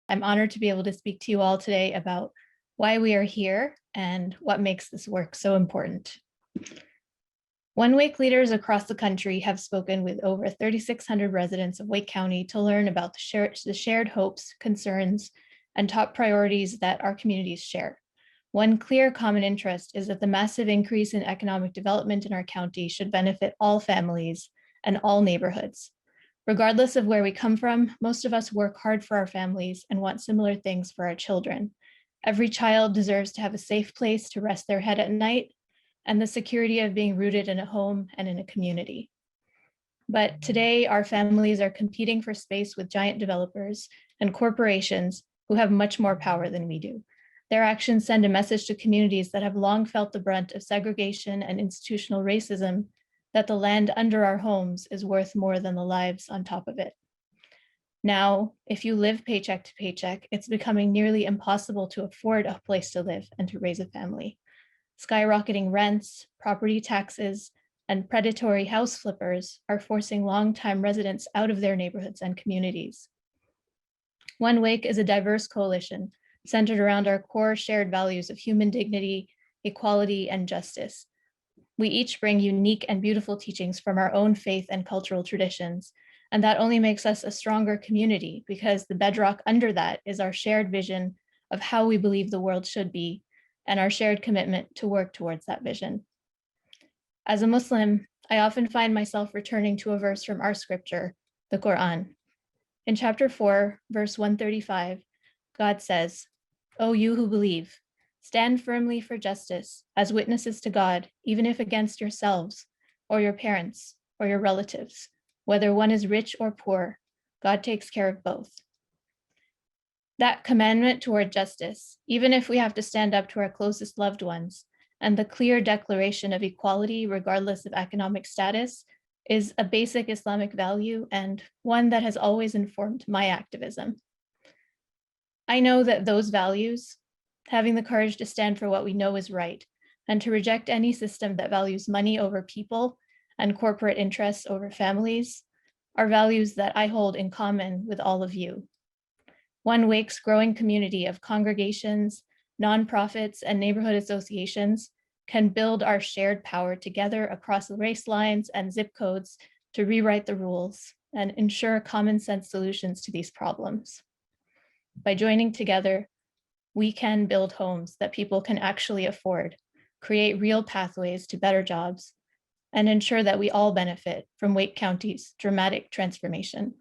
I'm honored to be able to speak to you all today about why we are here and what makes this work so important. One Wake leaders across the country have spoken with over 3,600 residents of Wake County to learn about the shared hopes, concerns, and top priorities that our communities share. One clear common interest is that the massive increase in economic development in our county should benefit all families and all neighborhoods. Regardless of where we come from, most of us work hard for our families and want similar things for our children. Every child deserves to have a safe place to rest their head at night and the security of being rooted in a home and in a community. But today, our families are competing for space with giant developers and corporations who have much more power than we do. Their actions send a message to communities that have long felt the brunt of segregation and institutional racism that the land under our homes is worth more than the lives on top of it. Now, if you live paycheck to paycheck, it's becoming nearly impossible to afford a place to live and to raise a family. Skyrocketing rents, property taxes, and predatory house flippers are forcing longtime residents out of their neighborhoods and communities. One Wake is a diverse coalition centered around our core shared values of human dignity, equality, and justice. We each bring unique and beautiful teachings from our own faith and cultural traditions, and that only makes us a stronger community because the bedrock under that is our shared vision of how we believe the world should be and our shared commitment to work towards that vision. As a Muslim, I often find myself returning to a verse from our scripture, the Quran. In chapter 4, verse 135, God says, "O you who believe, stand firmly for justice as witnesses to God, even if against yourselves or your parents or your relatives, whether one is rich or poor, God takes care of both." That commandment toward justice, even if we have to stand up to our closest loved ones, and the clear declaration of equality regardless of economic status, is a basic Islamic value and one that has always informed my activism. I know that those values, having the courage to stand for what we know is right, and to reject any system that values money over people and corporate interests over families, are values that I hold in common with all of you. One Wake's growing community of congregations, nonprofits, and neighborhood associations can build our shared power together across race lines and zip codes to rewrite the rules and ensure common sense solutions to these problems. By joining together, we can build homes that people can actually afford, create real pathways to better jobs, and ensure that we all benefit from Wake County's dramatic transformation.